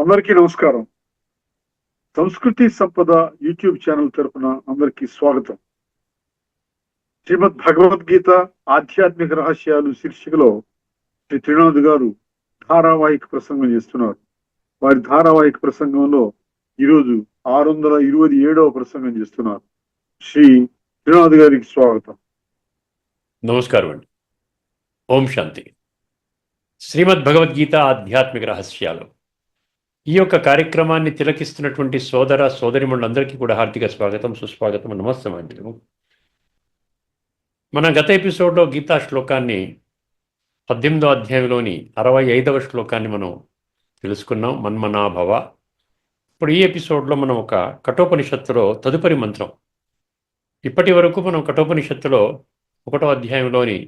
అందరికీ నమస్కారం. సంస్కృతి సంపద యూట్యూబ్ ఛానల్ తరపున అందరికీ స్వాగతం. శ్రీమద్ భగవద్గీత ఆధ్యాత్మిక రహస్యాలు శీర్షికలో శ్రీ త్రినాథ్ గారు ధారావాహిక ప్రసంగం చేస్తున్నారు. వారి ధారావాహిక ప్రసంగంలో ఈరోజు 627వ ప్రసంగం చేస్తున్నారు. శ్రీ త్రినాథ్ గారికి స్వాగతం. నమస్కారం అండి. ఓం శాంతి. శ్రీమద్ భగవద్గీత ఆధ్యాత్మిక రహస్యాలు ఈ యొక్క కార్యక్రమాన్ని తిలకిస్తున్నటువంటి సోదర సోదరిమణులందరికీ కూడా హార్దిక స్వాగతం, సుస్వాగతం, నమస్తమాంజలు. మన గత ఎపిసోడ్లో గీతా శ్లోకాన్ని 18వ అధ్యాయంలోని 65వ శ్లోకాన్ని మనం తెలుసుకున్నాం, మన్మనాభవ. ఇప్పుడు ఈ ఎపిసోడ్లో మనం ఒక కఠోపనిషత్తులో తదుపరి మంత్రం, ఇప్పటి వరకు మనం కఠోపనిషత్తులో 1వ అధ్యాయంలోని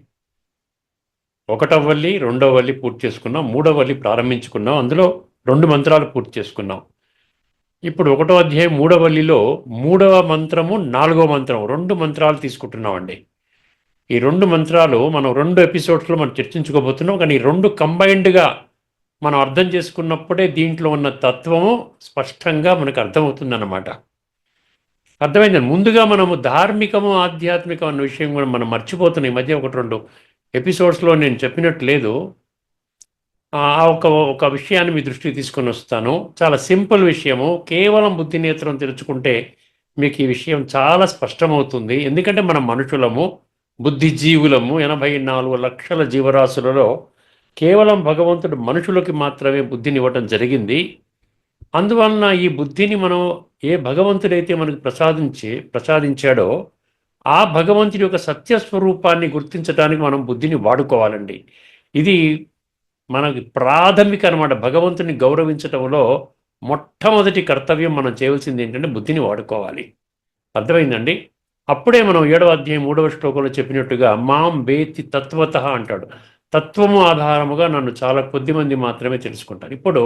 1వ వల్లి 2వ వల్లి పూర్తి చేసుకున్నాం, 3వ వల్లి ప్రారంభించుకున్నాం. అందులో 2 మంత్రాలు పూర్తి చేసుకున్నాం. ఇప్పుడు 1వ అధ్యాయం 3వ వల్లిలో 3వ మంత్రము 4వ మంత్రం 2 మంత్రాలు తీసుకుంటున్నామండి. ఈ 2 మంత్రాలు మనం 2 ఎపిసోడ్స్లో మనం చర్చించుకోబోతున్నాం. కానీ ఈ 2 కంబైన్డ్గా మనం అర్థం చేసుకున్నప్పుడే దీంట్లో ఉన్న తత్వము స్పష్టంగా మనకు అర్థమవుతుందన్నమాట. అర్థమైందండి. ముందుగా మనము ధార్మికము ఆధ్యాత్మికం అన్న విషయం కూడా మనం మర్చిపోతున్నాం. ఈ మధ్య 1-2 ఎపిసోడ్స్లో నేను చెప్పినట్టు లేదు. ఒక విషయాన్ని మీ దృష్టికి తీసుకొని వస్తాను. చాలా సింపుల్ విషయము. కేవలం బుద్ధి నేత్రం తెరుచుకుంటే మీకు ఈ విషయం చాలా స్పష్టమవుతుంది. ఎందుకంటే మనం మనుషులము, బుద్ధిజీవులము. 84 లక్షల జీవరాశులలో కేవలం భగవంతుడు మనుషులకి మాత్రమే బుద్ధిని ఇవ్వటం జరిగింది. అందువలన ఈ బుద్ధిని మనం ఏ భగవంతుడైతే మనకు ప్రసాదించాడో ఆ భగవంతుడి యొక్క సత్యస్వరూపాన్ని గుర్తించడానికి మనం బుద్ధిని వాడుకోవాలండి. ఇది మనకి ప్రాథమిక అన్నమాట. భగవంతుని గౌరవించటంలో మొట్టమొదటి కర్తవ్యం మనం చేయవలసింది ఏంటంటే బుద్ధిని వాడుకోవాలి. అర్థమైందండి. అప్పుడే మనం 7వ అధ్యాయం 3వ శ్లోకంలో చెప్పినట్టుగా మాం వేత్తి తత్వత అంటాడు. తత్వము ఆధారముగా నన్ను చాలా కొద్దిమంది మాత్రమే తెలుసుకుంటారు. ఇప్పుడు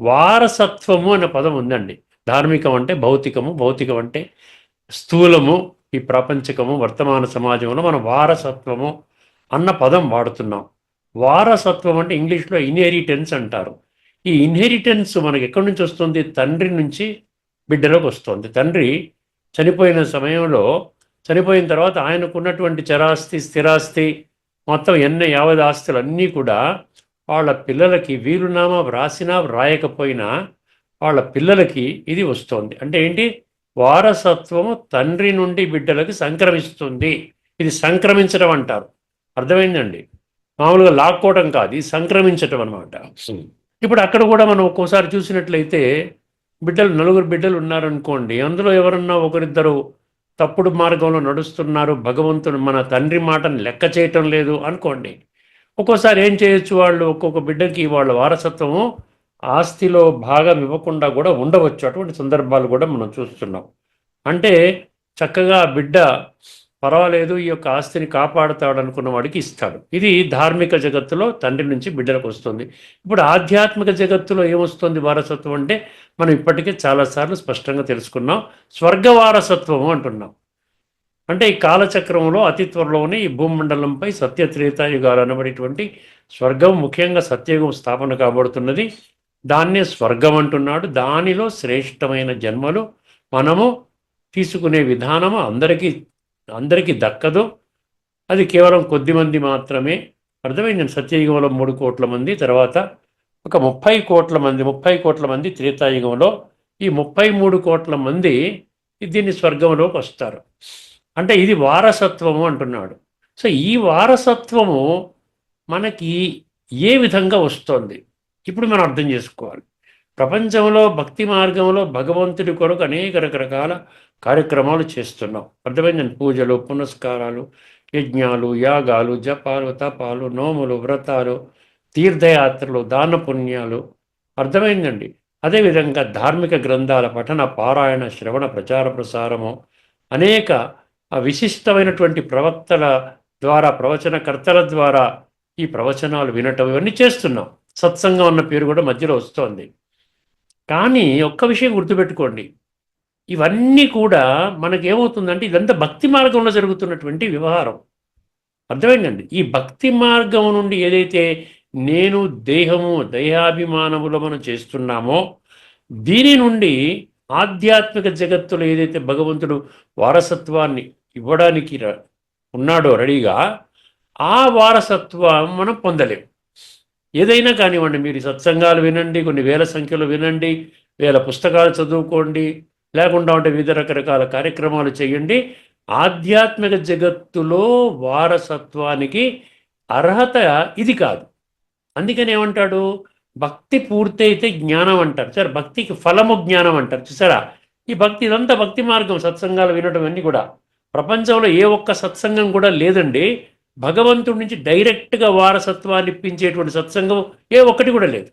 వారసత్వము అనే పదం ఉందండి. ధార్మికం అంటే భౌతికము, భౌతికం అంటే స్థూలము, ఈ ప్రపంచకము. వర్తమాన సమాజంలో మనం వారసత్వము అన్న పదం వాడుతున్నాం. వారసత్వం అంటే ఇంగ్లీష్లో ఇన్హెరిటెన్స్ అంటారు. ఈ ఇన్హెరిటెన్స్ మనకి ఎక్కడి నుంచి వస్తుంది? తండ్రి నుంచి బిడ్డలోకి వస్తుంది. తండ్రి చనిపోయిన సమయంలో, చనిపోయిన తర్వాత ఆయనకున్నటువంటి చరాస్తి, స్థిరాస్తి, మొత్తం 50 ఆస్తులు అన్నీ కూడా వాళ్ళ పిల్లలకి వీలునామా వ్రాసినా వ్రాయకపోయినా వాళ్ళ పిల్లలకి ఇది వస్తుంది. అంటే ఏంటి? వారసత్వము తండ్రి నుండి బిడ్డలకి సంక్రమిస్తుంది. ఇది సంక్రమించడం అంటారు. అర్థమైందండి. మామూలుగా లాక్కోవడం కాదు, ఇది సంక్రమించటం అనమాట. ఇప్పుడు అక్కడ కూడా మనం ఒక్కోసారి చూసినట్లయితే నలుగురు బిడ్డలు ఉన్నారనుకోండి. అందులో ఎవరన్నా ఒకరిద్దరు తప్పుడు మార్గంలో నడుస్తున్నారు, భగవంతుడు మన తండ్రి మాటను లెక్క చేయటం లేదు అనుకోండి. ఒక్కోసారి ఏం చేయొచ్చు, వాళ్ళు ఒక్కొక్క బిడ్డకి వాళ్ళ వారసత్వము ఆస్తిలో భాగం ఇవ్వకుండా కూడా ఉండవచ్చు. అటువంటి సందర్భాలు కూడా మనం చూస్తున్నాం. అంటే చక్కగా బిడ్డ పర్వాలేదు, ఈ యొక్క ఆస్తిని కాపాడుతాడు అనుకున్న వాడికి ఇస్తాడు. ఇది ధార్మిక జగత్తులో తండ్రి నుంచి బిడ్డలకు వస్తుంది. ఇప్పుడు ఆధ్యాత్మిక జగత్తులో ఏమొస్తుంది వారసత్వం అంటే మనం ఇప్పటికే చాలాసార్లు స్పష్టంగా తెలుసుకున్నాం. స్వర్గ వారసత్వము అంటున్నాం. అంటే ఈ కాలచక్రంలో అతి త్వరలోనే ఈ భూమండలంపై సత్యత్రేతాయుగాలు అనబడేటువంటి స్వర్గం, ముఖ్యంగా సత్యయుగం స్థాపన కాబడుతున్నది. దాన్నే స్వర్గం అంటున్నాడు. దానిలో శ్రేష్టమైన జన్మలు మనము తీసుకునే విధానము అందరికీ దక్కదు. అది కేవలం కొద్దిమంది మాత్రమే. అర్థమైంది. సత్యయుగంలో 3 కోట్ల మంది, తర్వాత ఒక 30 కోట్ల మంది త్రేతాయుగంలో. ఈ 33 కోట్ల మంది దీన్ని స్వర్గంలోకి వస్తారు. అంటే ఇది వారసత్వము అంటున్నాడు. సో ఈ వారసత్వము మనకి ఏ విధంగా వస్తుంది ఇప్పుడు మనం అర్థం చేసుకోవాలి. ప్రపంచంలో భక్తి మార్గంలో భగవంతుడి కొరకు అనేక రకరకాల కార్యక్రమాలు చేస్తున్నాం. అర్థమైందండి. పూజలు, పునస్కారాలు, యజ్ఞాలు, యాగాలు, జపాలు, తపాలు, నోములు, వ్రతాలు, తీర్థయాత్రలు, దాన పుణ్యాలు. అర్థమైందండి. అదేవిధంగా ధార్మిక గ్రంథాల పఠన, పారాయణ, శ్రవణ, ప్రచార, ప్రసారము, అనేక విశిష్టమైనటువంటి ప్రవక్తల ద్వారా, ప్రవచనకర్తల ద్వారా ఈ ప్రవచనాలు వినటం, ఇవన్నీ చేస్తున్నాం. సత్సంగం అన్న పేరు కూడా మధ్యలో వస్తోంది. కానీ ఒక్క విషయం గుర్తుపెట్టుకోండి, ఇవన్నీ కూడా మనకేమవుతుందంటే ఇదంతా భక్తి మార్గంలో జరుగుతున్నటువంటి వ్యవహారం. అర్థమైందండి. ఈ భక్తి మార్గం నుండి ఏదైతే నేను దేహము దేహాభిమానములో మనం చేస్తున్నామో దీని నుండి ఆధ్యాత్మిక జగత్తులో ఏదైతే భగవంతుడు వారసత్వాన్ని ఇవ్వడానికి ఉన్నాడో రెడీగా, ఆ వారసత్వం మనం పొందలేం. ఏదైనా కానివ్వండి, మీరు సత్సంగాలు వినండి, కొన్ని వేల సంఖ్యలో వినండి, వేల పుస్తకాలు చదువుకోండి, లేకుండా ఉంటే వివిధ రకరకాల కార్యక్రమాలు చేయండి, ఆధ్యాత్మిక జగత్తులో వారసత్వానికి అర్హత ఇది కాదు. అందుకని ఏమంటాడు, భక్తి పూర్తయితే జ్ఞానం అంటారు. సరే, భక్తికి ఫలము జ్ఞానం అంటారు. చూసారా, ఈ భక్తి ఇదంతా భక్తి మార్గం. సత్సంగాలు వినడం అన్నీ కూడా ప్రపంచంలో ఏ ఒక్క సత్సంగం కూడా లేదండి భగవంతుడి నుంచి డైరెక్ట్గా వారసత్వాన్ని ఇప్పించేటువంటి సత్సంగం ఏ ఒక్కటి కూడా లేదు.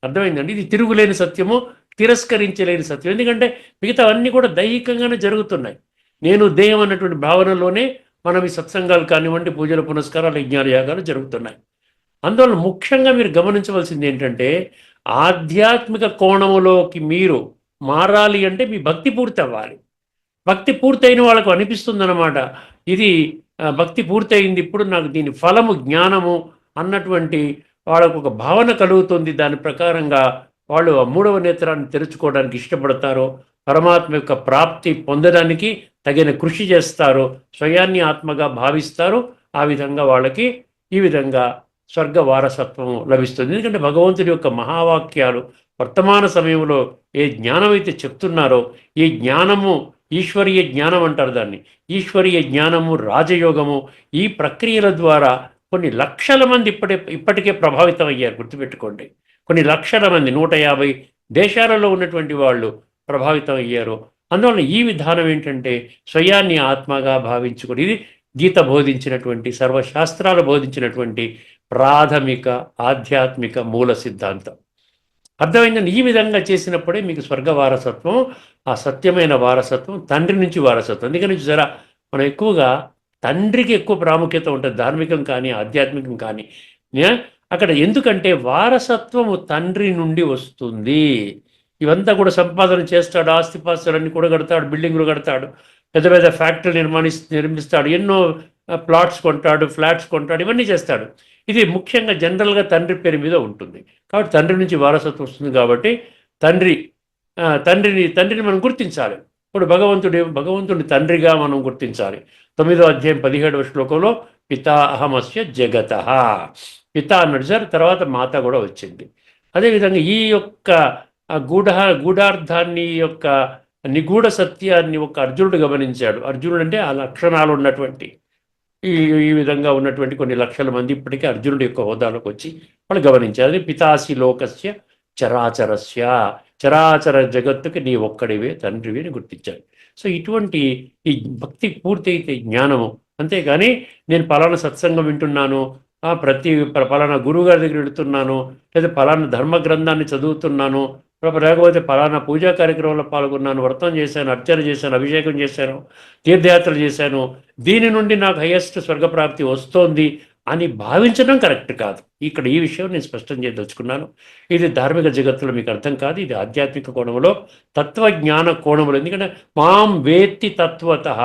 అర్థమైందండి? ఇది తిరుగులేని సత్యము, తిరస్కరించలేని సత్యం. ఎందుకంటే మిగతా అన్నీ కూడా దైహికంగానే జరుగుతున్నాయి. నేను దేహం అన్నటువంటి భావనలోనే మనం ఈ సత్సంగాలు కానివ్వండి, పూజలు పునస్కారాలు యజ్ఞాల యాగాలు జరుగుతున్నాయి. అందువల్ల ముఖ్యంగా మీరు గమనించవలసింది ఏంటంటే, ఆధ్యాత్మిక కోణములోకి మీరు మారాలి అంటే మీ భక్తి పూర్తి అవ్వాలి. భక్తి పూర్తయిన వాళ్ళకు అనిపిస్తుంది అన్నమాట, ఇది భక్తి పూర్తయింది, ఇప్పుడు నాకు దీని ఫలము జ్ఞానము అన్నటువంటి వాళ్ళకు ఒక భావన కలుగుతుంది. దాని ప్రకారంగా వాళ్ళు ఆ మూడవ నేత్రాన్ని తెరుచుకోవడానికి ఇష్టపడతారో, పరమాత్మ యొక్క ప్రాప్తి పొందడానికి తగిన కృషి చేస్తారో, స్వయాన్ని ఆత్మగా భావిస్తారో, ఆ విధంగా వాళ్ళకి ఈ విధంగా స్వర్గ వారసత్వం లభిస్తుంది. ఎందుకంటే భగవంతుడి యొక్క మహావాక్యాలు వర్తమాన సమయంలో ఏ జ్ఞానం అయితే చెప్తున్నారో, ఈ జ్ఞానము ఈశ్వరీయ జ్ఞానం అంటారు దాన్ని, ఈశ్వరీయ జ్ఞానము, రాజయోగము, ఈ ప్రక్రియల ద్వారా కొన్ని లక్షల మంది ఇప్పటికే ప్రభావితం అయ్యారు. గుర్తుపెట్టుకోండి, కొన్ని లక్షల మంది, 150 దేశాలలో ఉన్నటువంటి వాళ్ళు ప్రభావితం అయ్యారు. అందువల్ల ఈ విధానం ఏంటంటే స్వయాన్ని ఆత్మగా భావించుకుని, ఇది గీత బోధించినటువంటి, సర్వశాస్త్రాలు బోధించినటువంటి ప్రాథమిక ఆధ్యాత్మిక మూల సిద్ధాంతం. అర్థమైందండి? ఈ విధంగా చేసినప్పుడే మీకు స్వర్గ వారసత్వం, ఆ సత్యమైన వారసత్వం, తండ్రి నుంచి వారసత్వం. అందుకని చూసారా, మనం ఎక్కువగా తండ్రికి ఎక్కువ ప్రాముఖ్యత ఉంటుంది, ధార్మికం కానీ ఆధ్యాత్మికం కానీ. అక్కడ ఎందుకంటే వారసత్వము తండ్రి నుండి వస్తుంది. ఇవంతా కూడా సంపాదన చేస్తాడు, ఆస్తిపాస్తులన్నీ కూడా కడతాడు, బిల్డింగ్లు కడతాడు, పెద్ద పెద్ద ఫ్యాక్టరీలు నిర్మిస్తాడు, ఎన్నో ప్లాట్స్ కొంటాడు, ఫ్లాట్స్ కొంటాడు, ఇవన్నీ చేస్తాడు. ఇది ముఖ్యంగా జనరల్గా తండ్రి పేరు మీద ఉంటుంది. కాబట్టి తండ్రి నుంచి వారసత్వం వస్తుంది. కాబట్టి తండ్రిని మనం గుర్తించాలి. ఇప్పుడు భగవంతుడిని తండ్రిగా మనం గుర్తించాలి. 9వ అధ్యాయం 17వ శ్లోకంలో పితా అహమస్య జగత, పిత అన్నాడు సార్, తర్వాత మాత కూడా వచ్చింది. అదేవిధంగా ఈ యొక్క గూఢార్థాన్ని, యొక్క నిగూఢ సత్యాన్ని ఒక అర్జునుడు గమనించాడు. అర్జునుడు అంటే ఆ లక్షణాలు ఉన్నటువంటి ఈ విధంగా ఉన్నటువంటి కొన్ని లక్షల మంది ఇప్పటికీ అర్జునుడి యొక్క హోదాలోకి వచ్చి వాళ్ళు గమనించారు. అది పితాసి లోకస్య చరాచరస్య, చరాచర జగత్తుకి నీ ఒక్కడివే తండ్రివి అని గుర్తించారు. సో ఇటువంటి ఈ భక్తి పూర్తయితే జ్ఞానము. అంతేగాని నేను పలానా సత్సంగం వింటున్నాను, పలానా గురువుగారి దగ్గర వెళుతున్నాను, లేదా పలానా ధర్మ గ్రంథాన్ని చదువుతున్నాను, లేకపోతే పలానా పూజా కార్యక్రమంలో పాల్గొన్నాను, వ్రతం చేశాను, అర్చన చేశాను, అభిషేకం చేశాను, తీర్థయాత్రలు చేశాను, దీని నుండి నాకు హైయెస్ట్ స్వర్గప్రాప్తి వస్తోంది అని భావించడం కరెక్ట్ కాదు. ఇక్కడ ఈ విషయం నేను స్పష్టం చేయదలుచుకున్నాను. ఇది ధార్మిక జగత్తులో మీకు అర్థం కాదు, ఇది ఆధ్యాత్మిక కోణంలో, తత్వజ్ఞాన కోణంలో. ఎందుకంటే మాం వేత్తి తత్వతః,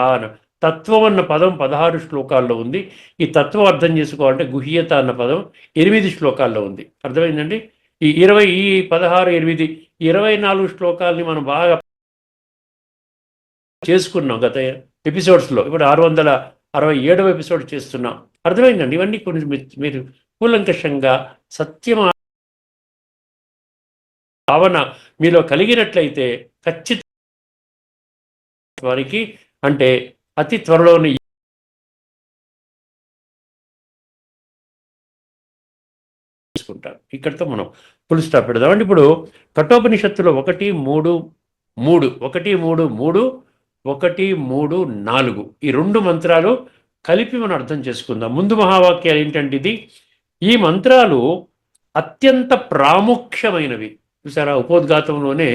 తత్వం అన్న పదం 16 శ్లోకాల్లో ఉంది. ఈ తత్వం అర్థం చేసుకోవాలంటే గుహ్యత అన్న పదం 8 శ్లోకాల్లో ఉంది. అర్థమైందండి? ఈ 16, 8, 24 శ్లోకాలని మనం బాగా చేసుకున్నాం గత ఎపిసోడ్స్లో. ఇప్పుడు 667వ ఎపిసోడ్ చేస్తున్నాం. అర్థమైందండి? ఇవన్నీ కొన్ని మీరు కూలంకషంగా సత్యం భావన మీలో కలిగినట్లయితే ఖచ్చితంగా వారికి అంటే అతి త్వరలోనే తీసుకుంటారు. ఇక్కడితో మనం ఫుల్ స్టాప్ పెడదామండి. ఇప్పుడు కఠోపనిషత్తులో 1, 3, 3, 1, 3, 3, 1, 3, 4 ఈ 2 మంత్రాలు కలిపి మనం అర్థం చేసుకుందాం. ముందు మహావాక్యాలు ఏంటంటే ఇది, ఈ మంత్రాలు అత్యంత ప్రాముఖ్యమైనవి. చూసారా, ఉపోద్ఘాతంలోనే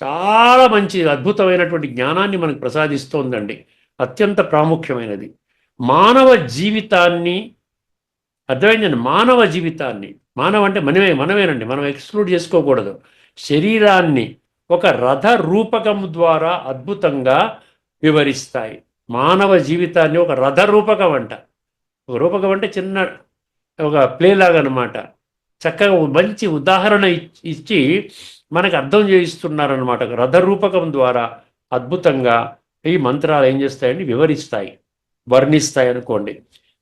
చాలా మంచి అద్భుతమైనటువంటి జ్ఞానాన్ని మనకు ప్రసాదిస్తోందండి. అత్యంత ప్రాముఖ్యమైనది. మానవ జీవితాన్ని, అర్థమైందండి? మానవ జీవితాన్ని, మానవ అంటే మనమేనండి, మనం ఎక్స్క్లూడ్ చేసుకోకూడదు. శరీరాన్ని ఒక రథ రూపకం ద్వారా అద్భుతంగా వివరిస్తాయి. మానవ జీవితాన్ని ఒక రథ రూపకం అంట. ఒక రూపకం అంటే చిన్న ఒక ప్లే లాగా అనమాట. చక్కగా మంచి ఉదాహరణ ఇచ్చి మనకు అర్థం చేయిస్తున్నారనమాట. రథరూపకం ద్వారా అద్భుతంగా ఈ మంత్రాలు ఏం చేస్తాయండి, వివరిస్తాయి, వర్ణిస్తాయి అనుకోండి.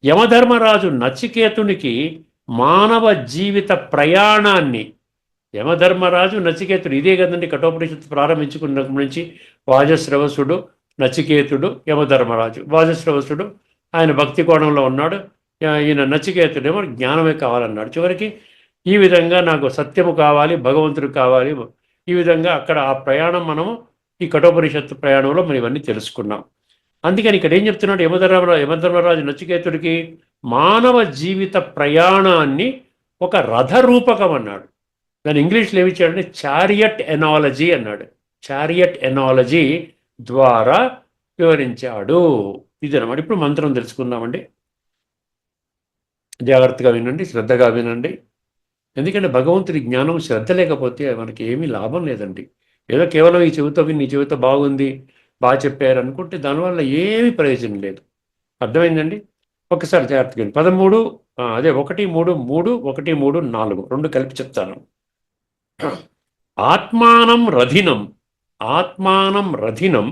యమధర్మరాజు నచికేతునికి మానవ జీవిత ప్రయాణాన్ని, యమధర్మరాజు నచికేతుడు, ఇదే కదండి కఠోపనిషత్తు ప్రారంభించుకున్నప్పటి నుంచి వాజశ్రవసుడు, నచికేతుడు, యమధర్మరాజు. వాజశ్రవసుడు ఆయన భక్తి కోణంలో ఉన్నాడు, ఈయన నచికేతుడేమో జ్ఞానమే కావాలన్నాడు. చివరికి ఈ విధంగా నాకు సత్యము కావాలి, భగవంతుడు కావాలి, ఈ విధంగా అక్కడ ఆ ప్రయాణం మనము ఈ కఠోపనిషత్తు ప్రయాణంలో మనం ఇవన్నీ తెలుసుకున్నాం. అందుకని ఇక్కడ ఏం చెప్తున్నాడు యమధర్మరాజు నచికేతుడికి, మానవ జీవిత ప్రయాణాన్ని ఒక రథరూపకం అన్నాడు. దాని ఇంగ్లీష్లో ఏమి ఇచ్చాడంటే చారియట్ ఎనాలజీ అన్నాడు. చారియట్ ఎనాలజీ ద్వారా వివరించాడు. ఇది అన్నమాట. ఇప్పుడు మంత్రం తెలుసుకుందామండి. జాగ్రత్తగా వినండి, శ్రద్ధగా వినండి. ఎందుకంటే భగవంతుడి జ్ఞానం శ్రద్ధ లేకపోతే మనకి ఏమీ లాభం లేదండి. ఏదో కేవలం ఈ చెవితో విని, నీ చెవితో బాగుంది, బాగా చెప్పారు అనుకుంటే దానివల్ల ఏమీ ప్రయోజనం లేదు. అర్థమైందండి? ఒకసారి జాగ్రత్తగా 13 అదే 1, 3, 3, 1, 3, 4 రెండు కలిపి చెప్తాను. ఆత్మానం రథినం, ఆత్మానం రథినం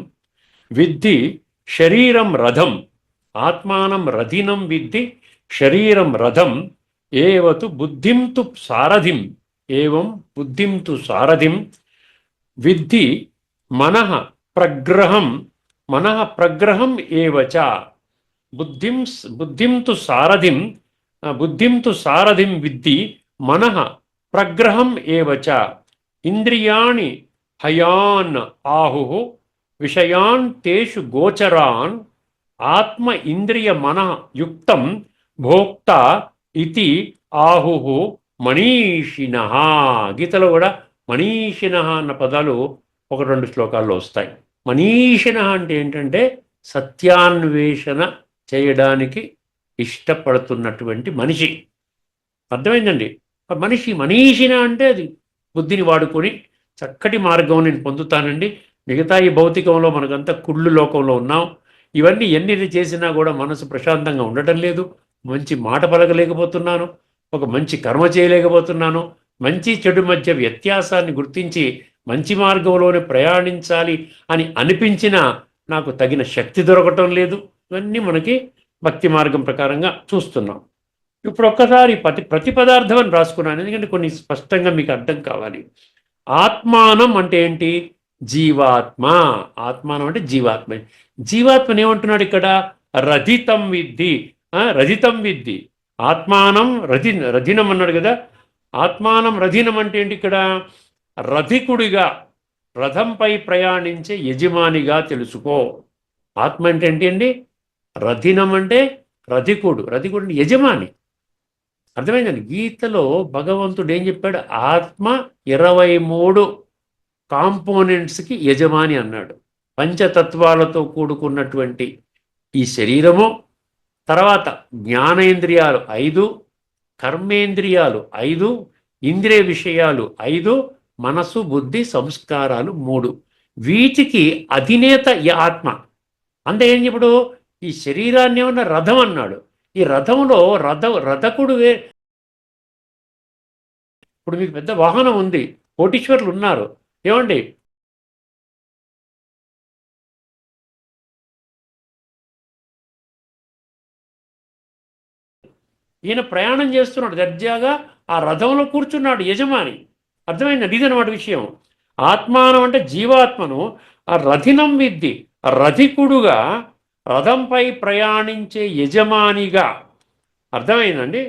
విద్ధి శరీరం రథం, ఆత్మానం రథినం విద్ధి శరీరం రథం, ఏవతు బుద్ధిం తు సారథిం, ఏవం బుద్ధిం తు సారథిం విద్ధి మనః ప్రగ్రహం, మనః ప్రగ్రహం ఏవచ, బుద్ధిం తు సారథిం, బుద్ధిం తు సారథిం విద్ధి మనః ప్రగ్రహం ఏవచ, ఇంద్రియాణి హయాన్ ఆహుః విషయాన్ తేషు గోచరాన్, ఆత్మ ఇంద్రియ మనః యుక్తం భోక్త ఇతి ఆహుః మనీషిణః. గీతలో కూడా మనీషిణః అన్న పదాలు 1-2 శ్లోకాల్లో వస్తాయి. మనీషిణః అంటే ఏంటంటే సత్యాన్వేషణ చేయడానికి ఇష్టపడుతున్నటువంటి మనిషి. అర్థమైందండి? మనిషి మనీషిణ అంటే అది బుద్ధిని వాడుకొని చక్కటి మార్గం నేను పొందుతానండి. మిగతా ఈ భౌతికంలో మనకంతా కుళ్ళు లోకంలో ఉన్నాం. ఇవన్నీ ఎన్ని చేసినా కూడా మనసు ప్రశాంతంగా ఉండటం లేదు. మంచి మాట పలకలేకపోతున్నాను, ఒక మంచి కర్మ చేయలేకపోతున్నాను. మంచి చెడు మధ్య వ్యత్యాసాన్ని గుర్తించి మంచి మార్గంలోనే ప్రయాణించాలి అని అనిపించినా నాకు తగిన శక్తి దొరకటం లేదు. ఇవన్నీ మనకి భక్తి మార్గం ప్రకారంగా చూస్తున్నాం. ఇప్పుడు ఒక్కసారి ప్రతి పదార్థం అని రాసుకున్నాను, ఎందుకంటే కొన్ని స్పష్టంగా మీకు అర్థం కావాలి. ఆత్మానం అంటే ఏంటి? జీవాత్మ. ఆత్మానం అంటే జీవాత్మ. జీవాత్మని ఏమంటున్నాడు ఇక్కడ? రథితం విద్ధి, రథితం విద్ధి. ఆత్మానం రథినం అన్నాడు కదా. ఆత్మానం రథినం అంటే ఏంటి? ఇక్కడ రథికుడిగా, రథంపై ప్రయాణించే యజమానిగా తెలుసుకో. ఆత్మ అంటే ఏంటి అండి? రథినం అంటే రథికుడు, రథికుడు యజమాని. అర్థమైందండి? గీతలో భగవంతుడు ఏం చెప్పాడు? ఆత్మ 23 కాంపోనెంట్స్కి యజమాని అన్నాడు. పంచతత్వాలతో కూడుకున్నటువంటి ఈ శరీరము, తర్వాత జ్ఞానేంద్రియాలు 5, కర్మేంద్రియాలు 5, ఇంద్రియ విషయాలు 5, మనసు బుద్ధి సంస్కారాలు 3. వీటికి అధినేత ఈ ఆత్మ. అంటే ఏం ఇప్పుడు ఈ శరీరాన్ని ఉన్న రథం అన్నాడు. ఈ రథంలో రథకుడు ఇప్పుడు మీకు పెద్ద వాహనం ఉంది, కోటీశ్వరులు ఉన్నారు, ఏమండి? ఈయన ప్రయాణం చేస్తున్నాడు దర్జాగా, ఆ రథంలో కూర్చున్నాడు యజమాని. అర్థమైందండి? ఇదన్నమాట విషయం. ఆత్మానం అంటే జీవాత్మను ఆ రథినం విద్ధి, రథికుడుగా, రథంపై ప్రయాణించే యజమానిగా. అర్థమైందండి?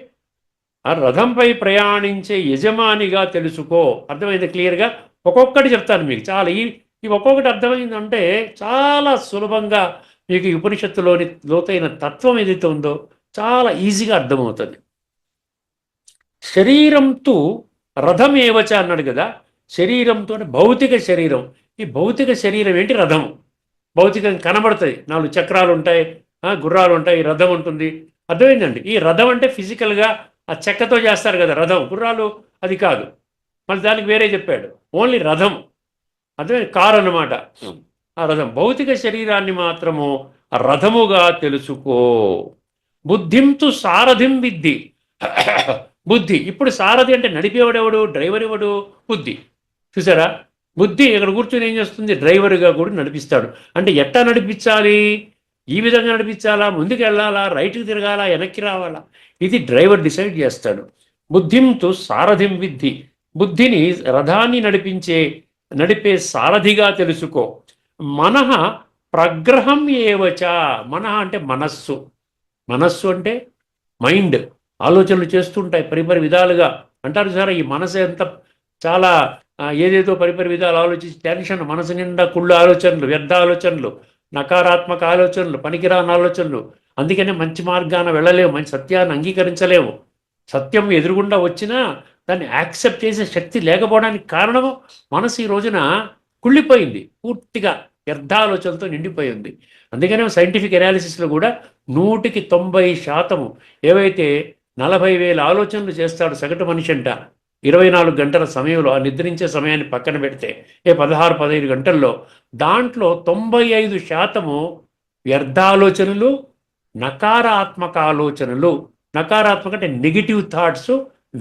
ఆ రథంపై ప్రయాణించే యజమానిగా తెలుసుకో. అర్థమైంది క్లియర్గా? ఒక్కొక్కటి చెప్తాను మీకు. చాలా ఈ ఒక్కొక్కటి అర్థమైందంటే చాలా సులభంగా మీకు ఈ ఉపనిషత్తులోని లోతైన తత్వం ఏదైతే ఉందో చాలా ఈజీగా అర్థమవుతుంది. శరీరంతో రథం ఏవచ అన్నాడు కదా. శరీరంతో భౌతిక శరీరం. ఈ భౌతిక శరీరం ఏంటి? రథం. భౌతికం కనబడుతుంది, 4 చక్రాలు ఉంటాయి, గుర్రాలు ఉంటాయి, రథం ఉంటుంది. అర్థమైందండి? ఈ రథం అంటే ఫిజికల్గా ఆ చెక్కతో చేస్తారు కదా రథం, గుర్రాలు అది కాదు. మళ్ళీ దానికి వేరే చెప్పాడు, ఓన్లీ రథం. అర్థమైంది? కారు అన్నమాట. ఆ రథం భౌతిక శరీరాన్ని మాత్రము రథముగా తెలుసుకో. బుద్ధింతు సారథిం విద్ధి. బుద్ధి. ఇప్పుడు సారథి అంటే నడిపేవాడు ఎవడు, డ్రైవర్ ఎవడు, బుద్ధి. చూసారా, బుద్ధి ఇక్కడ కూర్చొని ఏం చేస్తుంది, డ్రైవర్గా కూడా నడిపిస్తాడు. అంటే ఎట్టా నడిపించాలి, ఈ విధంగా నడిపించాలా, ముందుకు వెళ్ళాలా, రైట్కి తిరగాలా, వెనక్కి రావాలా, ఇది డ్రైవర్ డిసైడ్ చేస్తాడు. బుద్ధింతు సారథిం విద్ధి, బుద్ధిని రథాన్ని నడిపే సారథిగా తెలుసుకో. మనః ప్రగ్రహం ఏవచ, మనః అంటే మనస్సు, మనస్సు అంటే మైండ్, ఆలోచనలు చేస్తుంటాయి పరిపరి విధాలుగా. అంటారు సార్, ఈ మనసు ఎంత చాలా ఏదేదో పరిపరి విధాలు ఆలోచించి టెన్షన్, మనసు నిండా కుళ్ళు ఆలోచనలు, వ్యర్థ ఆలోచనలు, నకారాత్మక ఆలోచనలు, పనికిరాని ఆలోచనలు. అందుకనే మంచి మార్గాన వెళ్ళలేము, మంచి సత్యాన్ని అంగీకరించలేము. సత్యం ఎదురుగుండా వచ్చినా దాన్ని యాక్సెప్ట్ చేసే శక్తి లేకపోవడానికి కారణము మనసు ఈ రోజున కుళ్ళిపోయింది, పూర్తిగా వ్యర్థ ఆలోచనలతో నిండిపోయింది. అందుకనే సైంటిఫిక్ ఎనాలిసిస్లో కూడా 100% ఏవైతే 40,000 ఆలోచనలు చేస్తాడు సగటు మనిషి అంట 24 గంటల సమయంలో, ఆ నిద్రించే సమయాన్ని పక్కన పెడితే 16-15 గంటల్లో, దాంట్లో 95% వ్యర్థ ఆలోచనలు, నకారాత్మక ఆలోచనలు. నకారాత్మక అంటే నెగిటివ్ థాట్స్,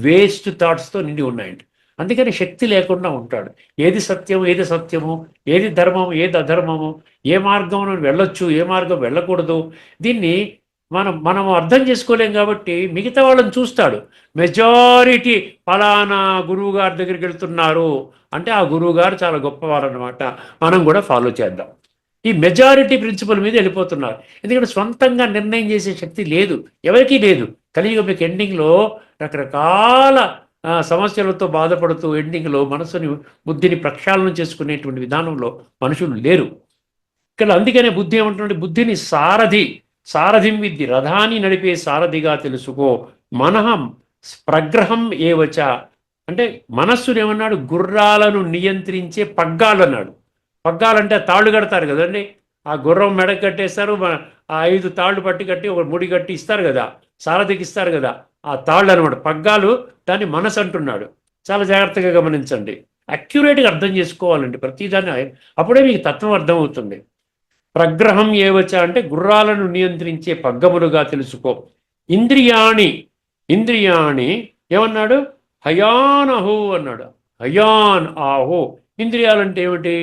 వేస్ట్ థాట్స్తో నిండి ఉన్నాయండి. అందుకని శక్తి లేకుండా ఉంటాడు. ఏది సత్యము, ఏది సత్యము, ఏది ధర్మము, ఏది అధర్మము, ఏ మార్గం వెళ్ళొచ్చు, ఏ మార్గం వెళ్ళకూడదు, దీన్ని మనం అర్థం చేసుకోలేం. కాబట్టి మిగతా వాళ్ళని చూస్తాడు. మెజారిటీ ఫలానా గురువు గారి దగ్గరికి వెళ్తున్నారు అంటే ఆ గురువు గారు చాలా గొప్పవారు అన్నమాట, మనం కూడా ఫాలో చేద్దాం. ఈ మెజారిటీ ప్రిన్సిపల్ మీద వెళ్ళిపోతున్నారు. ఎందుకంటే సొంతంగా నిర్ణయం చేసే శక్తి లేదు, ఎవరికీ లేదు. కలియుగ మీకు ఎండింగ్లో రకరకాల సమస్యలతో బాధపడుతూ ఎండింగ్లో మనసుని, బుద్ధిని ప్రక్షాళన చేసుకునేటువంటి విధానంలో మనుషులు లేరు ఇక్కడ. అందుకనే బుద్ధి ఏమంటుంటే, బుద్ధిని సారథిం విద్ధి, రథాన్ని నడిపే సారథిగా తెలుసుకో. మనః ప్రగ్రహం ఏవచ అంటే మనస్సును ఏమన్నాడు, గుర్రాలను నియంత్రించే పగ్గాలు అన్నాడు. పగ్గాలంటే తాళ్ళు కడతారు కదండి, ఆ గుర్రం మెడ కట్టేస్తారు, ఆ 5 తాళ్ళు పట్టి కట్టి ఒక ముడి కట్టి ఇస్తారు కదా, సారథికి ఇస్తారు కదా, ఆ తాళ్ళు అనమాట పగ్గాలు. దాన్ని మనసు అంటున్నాడు. చాలా జాగ్రత్తగా గమనించండి, అక్యురేట్గా అర్థం చేసుకోవాలండి ప్రతిదాన్ని, అప్పుడే మీకు తత్వం అర్థమవుతుంది. ప్రగ్రహం ఏవచ అంటే గుర్రాలను నియంత్రించే పగ్గములుగా తెలుసుకో. ఇంద్రియాణి ఏమన్నాడు, హయానహు అన్నాడు. హయాన్ ఆహు, ఇంద్రియాలంటే ఏమిటి,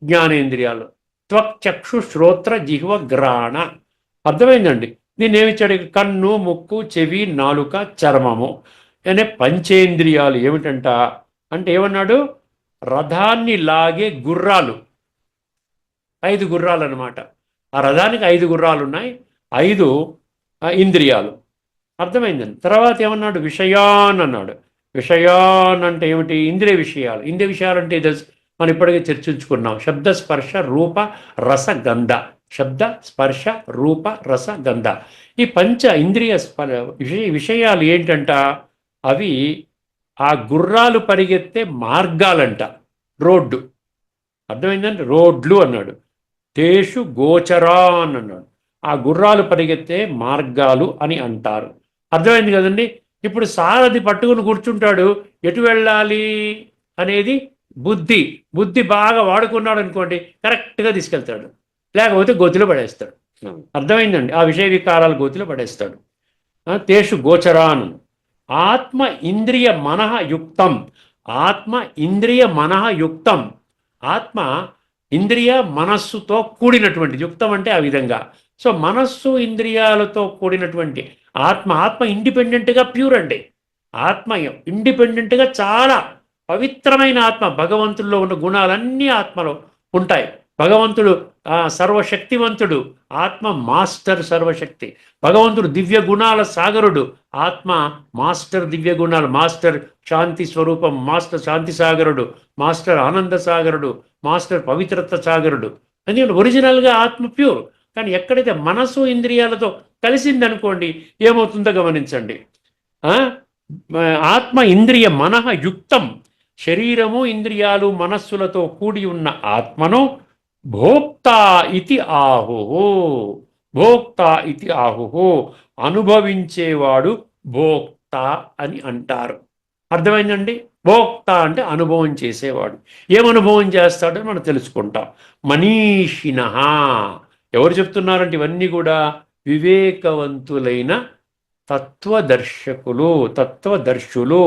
జ్ఞానేంద్రియాలు. త్వక్ చక్షు శ్రోత్ర జిహ్వ గ్రాణ, అర్థమైందండి. దీన్ని ఏమిచ్చాడు, కన్ను, ముక్కు, చెవి, నాలుక, చర్మము అనే పంచేంద్రియాలు. ఏమిటంట అంటే ఏమన్నాడు, రథాన్ని లాగే గుర్రాలు, 5 గుర్రాలు అనమాట. ఆ రథానికి 5 గుర్రాలు ఉన్నాయి, 5 ఇంద్రియాలు. అర్థమైందండి. తర్వాత ఏమన్నాడు, విషయాన్ అన్నాడు. విషయాన్ అంటే ఏమిటి, ఇంద్రియ విషయాలు. ఇంద్రియ విషయాలు అంటే మనం ఇప్పటికే చర్చించుకున్నాం, శబ్ద స్పర్శ రూప రస గంధ. శబ్ద స్పర్శ రూప రస గంధ, ఈ పంచ ఇంద్రియ విషయాలు ఏంటంట, అవి ఆ గుర్రాలు పరిగెత్తే మార్గాలంట, రోడ్డు. అర్థమైందండి, రోడ్లు అన్నాడు. తేషు గోచరాన్ అన్నాడు, ఆ గుర్రాలు పరిగెత్తే మార్గాలు అని అంటారు. అర్థమైంది కదండి. ఇప్పుడు సారథి పట్టుకుని కూర్చుంటాడు, ఎటు వెళ్ళాలి అనేది బుద్ధి బాగా వాడుకున్నాడు అనుకోండి, కరెక్ట్గా తీసుకెళ్తాడు, లేకపోతే గోతిలో పడేస్తాడు. అర్థమైందండి, ఆ విషయ వికారాలు గోతిలో పడేస్తాడు. తేషు గోచరాన్. ఆత్మ ఇంద్రియ మనః యుక్తం, ఆత్మ ఇంద్రియ మనః యుక్తం, ఆత్మ ఇంద్రియ మనస్సుతో కూడినటువంటి, యుక్తం అంటే ఆ విధంగా. సో మనస్సు ఇంద్రియాలతో కూడినటువంటి ఆత్మ ఇండిపెండెంట్గా ప్యూర్ అండి. ఆత్మ ఇండిపెండెంట్గా చాలా పవిత్రమైన ఆత్మ. భగవంతుల్లో ఉన్న గుణాలన్నీ ఆత్మలో ఉంటాయి. భగవంతుడు సర్వశక్తివంతుడు, ఆత్మ మాస్టర్ సర్వశక్తి. భగవంతుడు దివ్య గుణాల సాగరుడు, ఆత్మ మాస్టర్ దివ్య గుణాలు, మాస్టర్ శాంతి స్వరూపం, మాస్టర్ శాంతి సాగరుడు, మాస్టర్ ఆనంద సాగరుడు, మాస్టర్ పవిత్రత సాగరుడు. ఎందుకంటే ఒరిజినల్గా ఆత్మ ప్యూర్. కానీ ఎక్కడైతే మనసు ఇంద్రియాలతో కలిసిందనుకోండి, ఏమవుతుందో గమనించండి. ఆత్మ ఇంద్రియ మనః యుక్తం, శరీరము ఇంద్రియాలు మనస్సులతో కూడి ఉన్న ఆత్మను భోక్త ఇతి ఆహుహు, భోక్త ఇతి ఆహుహు, అనుభవించేవాడు భోక్త అని అంటారు. అర్థమైందండి. భోక్త అంటే అనుభవం చేసేవాడు. ఏమనుభవం చేస్తాడో మనం తెలుసుకుంటాం. మనీషిణః, ఎవరు చెప్తున్నారంటే ఇవన్నీ కూడా వివేకవంతులైన తత్వదర్శకులు, తత్వదర్శులు,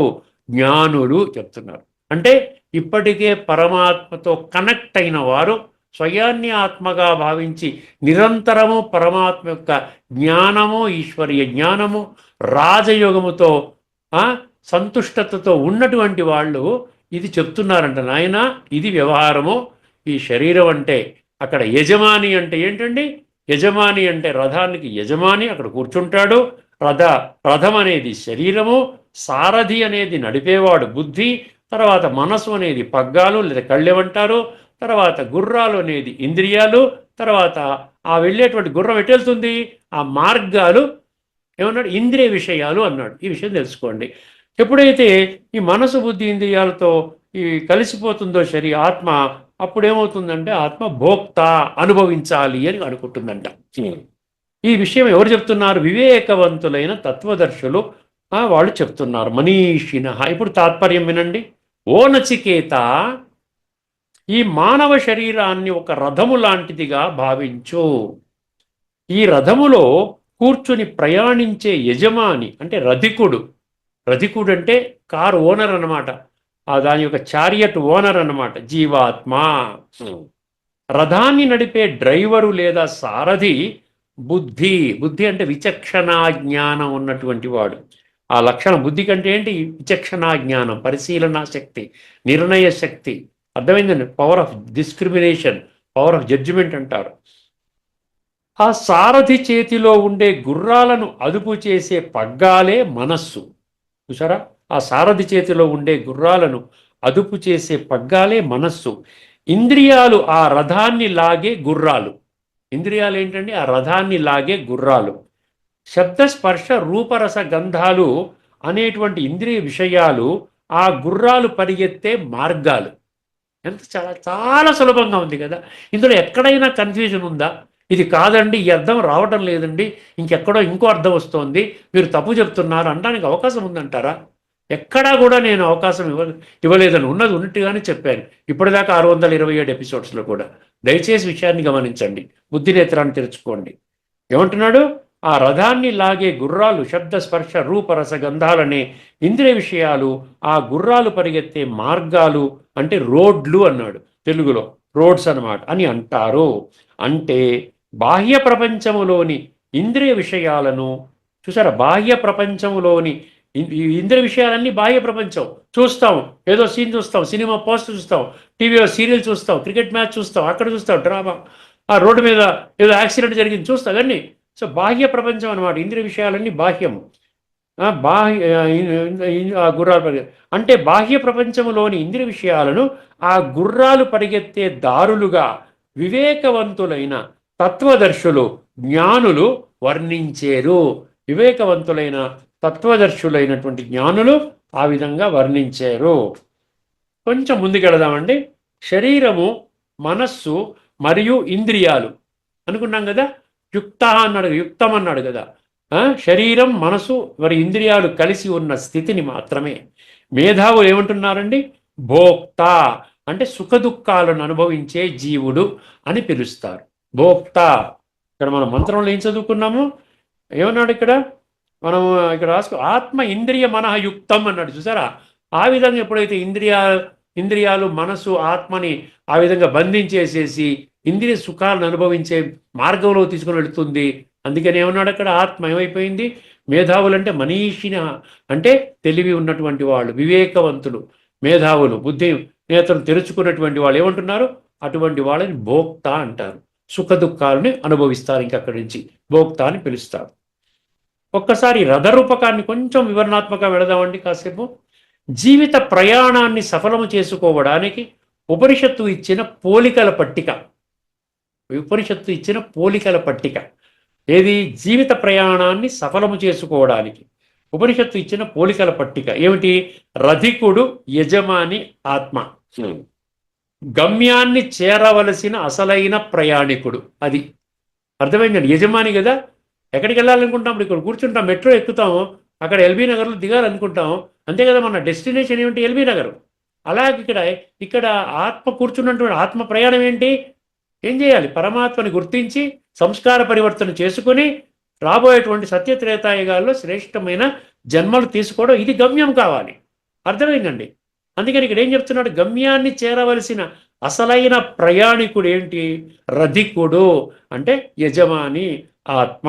జ్ఞానులు చెప్తున్నారు. అంటే ఇప్పటికే పరమాత్మతో కనెక్ట్ అయిన వారు, స్వయాన్ని ఆత్మగా భావించి నిరంతరము పరమాత్మ యొక్క జ్ఞానము, ఈశ్వరీయ జ్ఞానము, రాజయోగముతో సంతుష్టతతో ఉన్నటువంటి వాళ్ళు ఇది చెప్తున్నారంట. నాయన, ఇది వ్యవహారము. ఈ శరీరం అంటే అక్కడ యజమాని అంటే ఏంటండి? యజమాని అంటే రథానికి యజమాని అక్కడ కూర్చుంటాడు. రథం అనేది శరీరము, సారథి అనేది నడిపేవాడు బుద్ధి, తర్వాత మనసు అనేది పగ్గాలు లేదా కళ్ళెమంటారు, తర్వాత గుర్రాలు అనేది ఇంద్రియాలు, తర్వాత ఆ వెళ్ళేటువంటి గుర్రం ఎట్టెళ్తుంది, ఆ మార్గాలు ఏమన్నాడు? ఇంద్రియ విషయాలు అన్నాడు. ఈ విషయం తెలుసుకోండి. ఎప్పుడైతే ఈ మనసు బుద్ధి ఇంద్రియాలతో ఈ కలిసిపోతుందో ఆత్మ, అప్పుడేమవుతుందంటే ఆత్మ భోక్త, అనుభవించాలి అని అనుకుంటుందంట. ఈ విషయం ఎవరు చెప్తున్నారు? వివేకవంతులైన తత్వదర్శులు వాళ్ళు చెప్తున్నారు. మనీషిణ. ఇప్పుడు తాత్పర్యం వినండి. ఓ నచికేత, ఈ మానవ శరీరాన్ని ఒక రథము లాంటిదిగా భావించు. ఈ రథములో కూర్చుని ప్రయాణించే యజమాని అంటే రధికుడు. రధికుడు అంటే కారు ఓనర్ అన్నమాట. దాని యొక్క చారియట్ ఓనర్ అన్నమాట జీవాత్మ. రథాన్ని నడిపే డ్రైవరు లేదా సారథి బుద్ధి. బుద్ధి అంటే విచక్షణా జ్ఞానం ఉన్నటువంటి వాడు. ఆ లక్షణం బుద్ధి కంటే ఏంటి? విచక్షణా జ్ఞానం, పరిశీలనా శక్తి, నిర్ణయ శక్తి. అర్థమైందండి? Power of discrimination, power of judgement అంటారు. ఆ సారథి చేతిలో ఉండే గుర్రాలను అదుపు చేసే పగ్గాలే మనస్సు. చూసారా? ఆ సారథి చేతిలో ఉండే గుర్రాలను అదుపు చేసే పగ్గాలే మనస్సు. ఇంద్రియాలు ఆ రథాన్ని లాగే గుర్రాలు. ఇంద్రియాలు ఏంటండి? ఆ రథాన్ని లాగే గుర్రాలు. శబ్దస్పర్శ రూపరస గంధాలు అనేటువంటి ఇంద్రియ విషయాలు ఆ గుర్రాలు పరిగెత్తే మార్గాలు. ఎంత చాలా చాలా సులభంగా ఉంది కదా. ఇందులో ఎక్కడైనా కన్ఫ్యూజన్ ఉందా? ఇది కాదండి, ఈ అర్థం రావటం లేదండి, ఇంకెక్కడో ఇంకో అర్థం వస్తోంది, మీరు తప్పు చెప్తున్నారు అనడానికి అవకాశం ఉందంటారా? ఎక్కడా కూడా నేను అవకాశం ఇవ్వలేదని, ఉన్నది ఉన్నట్టుగానే చెప్పాను. ఇప్పటిదాకా 627 ఎపిసోడ్స్లో కూడా. దయచేసి విషయాన్ని గమనించండి, బుద్ధి నేత్రాన్ని తెరుచుకోండి. ఏమంటున్నాడు? ఆ రథాన్ని లాగే గుర్రాలు శబ్ద స్పర్శ రూపరస గంధాలనే ఇంద్రియ విషయాలు ఆ గుర్రాలు పరిగెత్తే మార్గాలు అంటే రోడ్లు అన్నాడు. తెలుగులో రోడ్స్ అన్నమాట అని అంటారు. అంటే బాహ్య ప్రపంచములోని ఇంద్రియ విషయాలను చూసారా? బాహ్య ప్రపంచములోని ఇంద్రియ విషయాలన్నీ బాహ్య ప్రపంచం. చూస్తాం, ఏదో సీన్ చూస్తాం, సినిమా పోస్ట్ చూస్తాం, టీవీలో సీరియల్ చూస్తాం, క్రికెట్ మ్యాచ్ చూస్తాం, అక్కడ చూస్తాం డ్రామా, ఆ రోడ్డు మీద ఏదో యాక్సిడెంట్ జరిగింది చూస్తాం, అవన్నీ. సో బాహ్య ప్రపంచం అనమాట. ఇంద్రియ విషయాలన్నీ బాహ్యము. గుర్రాలు అంటే బాహ్య ప్రపంచంలోని ఇంద్రియ విషయాలను ఆ గుర్రాలు పరిగెత్తే దారులుగా వివేకవంతులైన తత్వదర్శులు జ్ఞానులు వర్ణించేరు. వివేకవంతులైన తత్వదర్శులైనటువంటి జ్ఞానులు ఆ విధంగా వర్ణించారు. కొంచెం ముందుకెళదామండి. శరీరము, మనస్సు మరియు ఇంద్రియాలు అనుకున్నాం కదా. యుక్త అన్నాడు, యుక్తం అన్నాడు కదా. శరీరం, మనసు మరి ఇంద్రియాలు కలిసి ఉన్న స్థితిని మాత్రమే మేధావులు ఏమంటున్నారండి? భోక్త అంటే సుఖ దుఃఖాలను అనుభవించే జీవుడు అని పిలుస్తారు. భోక్త. ఇక్కడ మనం మంత్రంలో ఏం చదువుకున్నాము? ఏమన్నాడు ఇక్కడ? మనం ఇక్కడ రాసుకో, ఆత్మ ఇంద్రియ మనః యుక్తం అన్నాడు. చూసారా? ఆ విధంగా ఎప్పుడైతే ఇంద్రియాలు మనసు ఆత్మని ఆ విధంగా బంధించేసేసి ఇంద్రియ సుఖాలను అనుభవించే మార్గంలో తీసుకుని వెళుతుంది. అందుకని ఏమన్నాడు అక్కడ? ఆత్మ ఏమైపోయింది? మేధావులు అంటే మనీషిన అంటే తెలివి ఉన్నటువంటి వాళ్ళు, వివేకవంతులు, మేధావులు, బుద్ధి నేతలు తెరుచుకున్నటువంటి వాళ్ళు ఏమంటున్నారు? అటువంటి వాళ్ళని భోక్త అంటారు. సుఖ దుఃఖాలని అనుభవిస్తారు. ఇంకక్కడి నుంచి భోక్త అని పిలుస్తారు. ఒక్కసారి రథరూపకాన్ని కొంచెం వివరణాత్మక వెళదామండి కాసేపు. జీవిత ప్రయాణాన్ని సఫలము చేసుకోవడానికి ఉపనిషత్తు ఇచ్చిన పోలికల పట్టిక. ఉపనిషత్తు ఇచ్చిన పోలికల పట్టిక ఏది? జీవిత ప్రయాణాన్ని సఫలము చేసుకోవడానికి ఉపనిషత్తు ఇచ్చిన పోలికల పట్టిక ఏమిటి? రధికుడు, యజమాని, ఆత్మ. గమ్యాన్ని చేరవలసిన అసలైన ప్రయాణికుడు. అది అర్థమైందండి. యజమాని కదా. ఎక్కడికి వెళ్ళాలనుకుంటాం? ఇప్పుడు ఇక్కడ కూర్చుంటాం, మెట్రో ఎక్కుతాము, అక్కడ ఎల్బీ నగర్లో దిగాలనుకుంటాం, అంతే కదా. మన డెస్టినేషన్ ఏమిటి? ఎల్బీ నగర్. అలాగే ఇక్కడ ఆత్మ కూర్చున్నటువంటి ఆత్మ ప్రయాణం ఏంటి? ఏం చేయాలి? పరమాత్మని గుర్తించి సంస్కార పరివర్తన చేసుకుని రాబోయేటువంటి సత్యత్రేతాయుగాల్లో శ్రేష్టమైన జన్మలు తీసుకోవడం ఇది గమ్యం కావాలి. అర్థమైందండి. అందుకని ఇక్కడ ఏం చెప్తున్నాడు, గమ్యాన్ని చేరవలసిన అసలైన ప్రయాణికుడు ఏంటి, రధికుడు అంటే యజమాని ఆత్మ.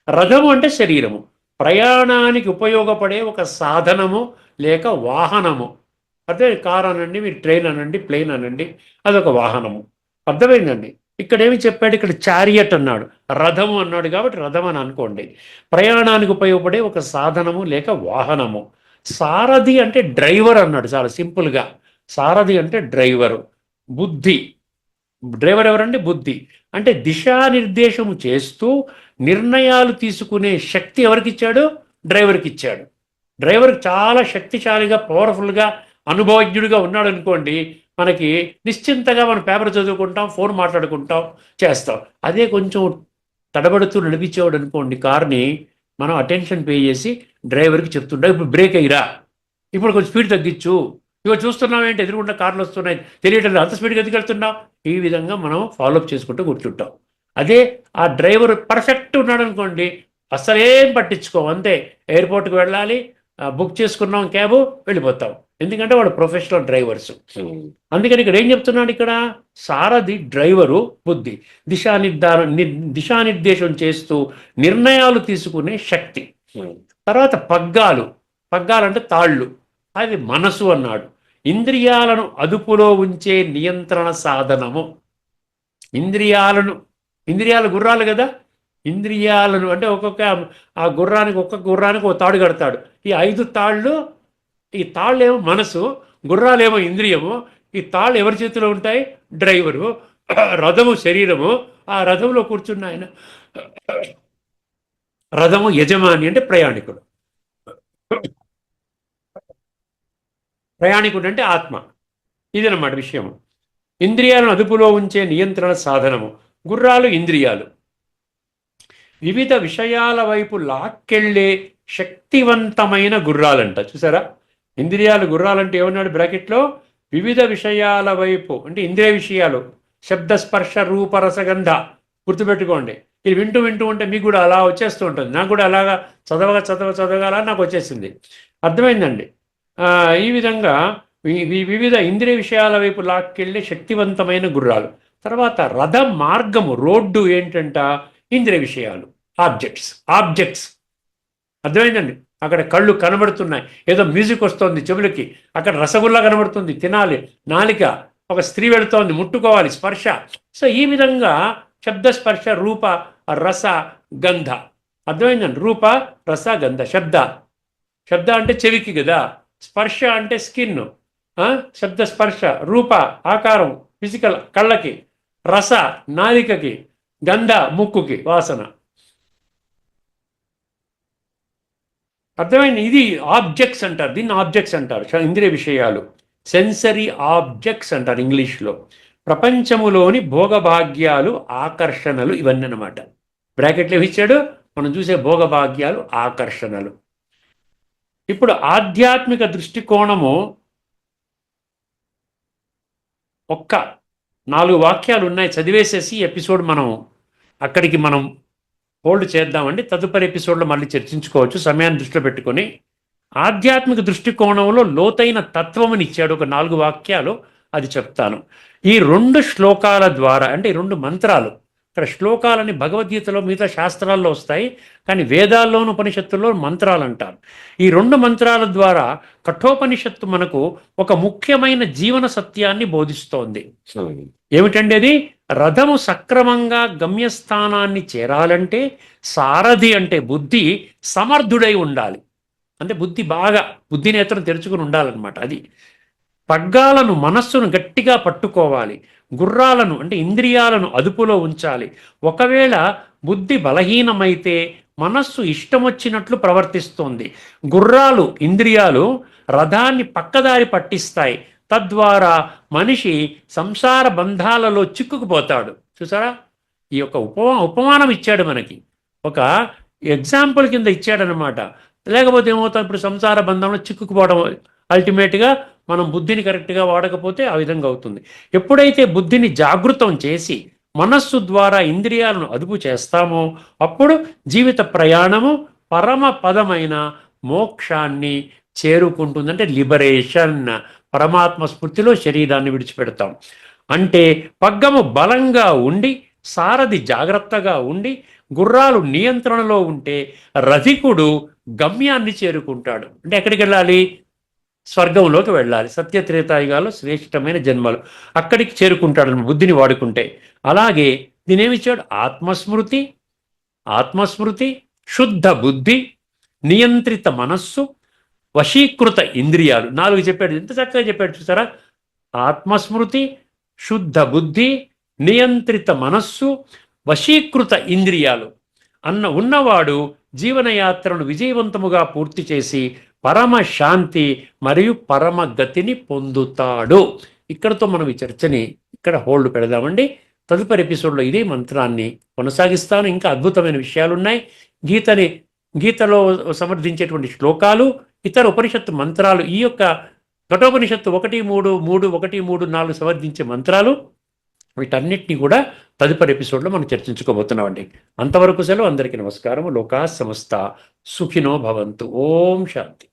రథము అంటే శరీరము, ప్రయాణానికి ఉపయోగపడే ఒక సాధనము లేక వాహనము. అదే కార్ అనండి, మీరు ట్రైన్ అనండి, ప్లేన్ అనండి, అదొక వాహనము. అర్థమైందండి. ఇక్కడ ఏమి చెప్పాడు, ఇక్కడ చారియట్ అన్నాడు, రథము అన్నాడు కాబట్టి రథం అని అనుకోండి. ప్రయాణానికి ఉపయోగపడే ఒక సాధనము లేక వాహనము. సారథి అంటే డ్రైవర్ అన్నాడు, చాలా సింపుల్గా. సారథి అంటే డ్రైవరు. బుద్ధి, డ్రైవర్ ఎవరండి, బుద్ధి. అంటే దిశానిర్దేశము చేస్తూ నిర్ణయాలు తీసుకునే శక్తి ఎవరికి ఇచ్చాడు, డ్రైవర్కి ఇచ్చాడు. డ్రైవర్ చాలా శక్తిశాలిగా, పవర్ఫుల్గా, అనుభవజ్ఞుడిగా ఉన్నాడు అనుకోండి, మనకి నిశ్చింతగా మనం పేపర్ చదువుకుంటాం, ఫోన్ మాట్లాడుకుంటాం, చేస్తాం. అదే కొంచెం తడబడుతూ నడిపించేవాడు అనుకోండి కార్ని, మనం అటెన్షన్ పే చేసి డ్రైవర్కి చెప్తుంటాం, ఇప్పుడు బ్రేక్ అయ్యిరా, ఇప్పుడు కొంచెం స్పీడ్ తగ్గించు, ఇవాళ చూస్తున్నాం ఏంటి ఎదురుకుండా కార్లు వస్తున్నాయి, తెలియటం అంత స్పీడ్గా ఎందుకు వెళ్తున్నాం, ఈ విధంగా మనం ఫాలోఅప్ చేసుకుంటూ కూర్చుంటాం. అదే ఆ డ్రైవర్ పర్ఫెక్ట్ ఉన్నాడు అనుకోండి, అసలేం పట్టించుకోం, అంతే. ఎయిర్పోర్ట్కి వెళ్ళాలి, బుక్ చేసుకున్నాం క్యాబ్, వెళ్ళిపోతాం. ఎందుకంటే వాడు ప్రొఫెషనల్ డ్రైవర్స్. అందుకని ఇక్కడ ఏం చెప్తున్నాడు, ఇక్కడ సారథి డ్రైవరు, బుద్ధి దిశానిర్దేశం చేస్తూ నిర్ణయాలు తీసుకునే శక్తి. తర్వాత పగ్గాలు, పగ్గాలంటే తాళ్ళు, అది మనసు అన్నాడు. ఇంద్రియాలను అదుపులో ఉంచే నియంత్రణ సాధనము. ఇంద్రియాలు గుర్రాలు కదా, ఇంద్రియాలను అంటే ఒక్కొక్క గుర్రానికి ఒక తాడు కడతాడు. ఈ 5 తాళ్ళు, ఈ తాళ్ళేమో మనసు, గుర్రాలేమో ఇంద్రియము. ఈ తాళ్ళు ఎవరి చేతిలో ఉంటాయి, డ్రైవరు. రథము శరీరము, ఆ రథంలో కూర్చున్న ఆయన రథము యజమాని అంటే ప్రయాణికుడు. ప్రయాణికుడు అంటే ఆత్మ. ఇదన్నమాట విషయము. ఇంద్రియాలను అదుపులో ఉంచే నియంత్రణ సాధనము. గుర్రాలు ఇంద్రియాలు. వివిధ విషయాల వైపు లాక్కెళ్ళే శక్తివంతమైన గుర్రాలంట. చూసారా, ఇంద్రియాలు గుర్రాలంటే ఏమన్నాడు బ్రాకెట్లో, వివిధ విషయాల వైపు అంటే ఇంద్రియ విషయాలు, శబ్ద స్పర్శ రూప రసగంధ. గుర్తుపెట్టుకోండి, ఇది వింటూ ఉంటే మీకు కూడా అలా వచ్చేస్తూ ఉంటుంది. నాకు కూడా అలాగా చదవగా నాకు వచ్చేసింది. అర్థమైందండి. ఈ విధంగా వివిధ ఇంద్రియ విషయాల వైపు లాక్కెళ్ళే శక్తివంతమైన గుర్రాలు. తర్వాత రథ మార్గము, రోడ్డు ఏంటంట, ఇంద్రియ విషయాలు, ఆబ్జెక్ట్స్. అర్థమైందండి. అక్కడ కళ్ళు కనబడుతున్నాయి, ఏదో మ్యూజిక్ వస్తుంది చెవులకి, అక్కడ రసగుల్లా కనబడుతుంది, తినాలి, నాలిక, ఒక స్త్రీ వెళుతోంది, ముట్టుకోవాలి, స్పర్శ. సో ఈ విధంగా శబ్ద స్పర్శ రూప రస గంధ. అర్థమైందండి. రూప రస గంధ. శబ్ద అంటే చెవికి కదా, స్పర్శ అంటే స్కిన్, శబ్ద స్పర్శ, రూప ఆకారం ఫిజికల్ కళ్ళకి, రస నాలికకి, గంధ ముక్కుకి వాసన. అర్థమైంది. ఇది ఆబ్జెక్ట్స్ అంటారు, దీన్ని ఆబ్జెక్ట్స్ అంటారు, ఇంద్రియ విషయాలు. సెన్సరీ ఆబ్జెక్ట్స్ అంటారు ఇంగ్లీష్లో. ప్రపంచములోని భోగభాగ్యాలు, ఆకర్షణలు, ఇవన్నీ అన్నమాట. బ్రాకెట్లు ఇచ్చాడు, మనం చూసే భోగభాగ్యాలు, ఆకర్షణలు. ఇప్పుడు ఆధ్యాత్మిక దృష్టికోణము, ఒక్క 4 వాక్యాలు ఉన్నాయి, చదివేసేసి ఎపిసోడ్ అక్కడికి మనం హోల్డ్ చేద్దామండి. తదుపరి ఎపిసోడ్లో మళ్ళీ చర్చించుకోవచ్చు సమయాన్ని దృష్టిలో పెట్టుకొని. ఆధ్యాత్మిక దృష్టికోణంలో లోతైన తత్వముని ఇచ్చాడు, ఒక 4 వాక్యాలు, అది చెప్తాను. ఈ 2 శ్లోకాల ద్వారా, అంటే ఈ 2 మంత్రాలు, ఇక్కడ శ్లోకాలని భగవద్గీతలో మిగతా శాస్త్రాల్లో వస్తాయి, కానీ వేదాల్లోను ఉపనిషత్తుల్లో మంత్రాలు అంటారు. ఈ 2 మంత్రాల ద్వారా కఠోపనిషత్తు మనకు ఒక ముఖ్యమైన జీవన సత్యాన్ని బోధిస్తోంది. ఏమిటండి అది? రథము సక్రమంగా గమ్యస్థానాన్ని చేరాలంటే సారథి అంటే బుద్ధి సమర్థుడై ఉండాలి. అంటే బుద్ధి నేత్రం తెరుచుకుని ఉండాలన్నమాట. అది పగ్గాలను, మనస్సును గట్టిగా పట్టుకోవాలి. గుర్రాలను అంటే ఇంద్రియాలను అదుపులో ఉంచాలి. ఒకవేళ బుద్ధి బలహీనమైతే మనస్సు ఇష్టం వచ్చినట్లు ప్రవర్తిస్తోంది. గుర్రాలు, ఇంద్రియాలు రథాన్ని పక్కదారి పట్టిస్తాయి. తద్వారా మనిషి సంసార బంధాలలో చిక్కుకుపోతాడు. చూసారా, ఈ యొక్క ఉపమానం ఇచ్చాడు మనకి, ఒక ఎగ్జాంపుల్ కింద ఇచ్చాడనమాట. లేకపోతే ఏమవుతాం, ఇప్పుడు సంసార బంధంలో చిక్కుకుపోవడం, అల్టిమేట్గా మనం బుద్ధిని కరెక్ట్గా వాడకపోతే ఆ విధంగా అవుతుంది. ఎప్పుడైతే బుద్ధిని జాగృతం చేసి మనస్సు ద్వారా ఇంద్రియాలను అదుపు చేస్తామో అప్పుడు జీవిత ప్రయాణము పరమ పదమైన మోక్షాన్ని చేరుకుంటుంది. అంటే లిబరేషన్, పరమాత్మ స్ఫూర్తిలో శరీరాన్ని విడిచిపెడతాం. అంటే పగ్గము బలంగా ఉండి, సారథి జాగ్రత్తగా ఉండి, గుర్రాలు నియంత్రణలో ఉంటే రథికుడు గమ్యాన్ని చేరుకుంటాడు. అంటే ఎక్కడికి వెళ్ళాలి? స్వర్గంలోకి వెళ్ళాలి. సత్యత్రేతాయుగాలు శ్రేష్టమైన జన్మలు, అక్కడికి చేరుకుంటాడు బుద్ధిని వాడుకుంటే. అలాగే దీనేమిచ్చాడు? ఆత్మస్మృతి, ఆత్మస్మృతి, శుద్ధ బుద్ధి, నియంత్రిత మనస్సు, వశీకృత ఇంద్రియాలు. 4 చెప్పాడు. ఎంత చక్కగా చెప్పాడు చూసారా? ఆత్మస్మృతి, శుద్ధ బుద్ధి, నియంత్రిత మనస్సు, వశీకృత ఇంద్రియాలు ఉన్నవాడు జీవనయాత్రను విజయవంతముగా పూర్తి చేసి పరమ శాంతి మరియు పరమ గతిని పొందుతాడు. ఇక్కడతో మనం ఈ చర్చని ఇక్కడ హోల్డ్ పెడదామండి. తదుపరి ఎపిసోడ్లో ఇదే మంత్రాన్ని కొనసాగిస్తాను. ఇంకా అద్భుతమైన విషయాలు ఉన్నాయి. గీతలో సమర్థించేటువంటి శ్లోకాలు, ఇతర ఉపనిషత్తు మంత్రాలు, ఈ యొక్క కఠోపనిషత్తు 1:3, 1:3, 4 సమర్థించే మంత్రాలు, వీటన్నిటినీ కూడా తదుపరి ఎపిసోడ్లో మనం చర్చించుకోబోతున్నామండి. అంతవరకు సెలవు. అందరికీ నమస్కారం. లోకా సమస్త సుఖినో భవంతు. ఓం శాంతి.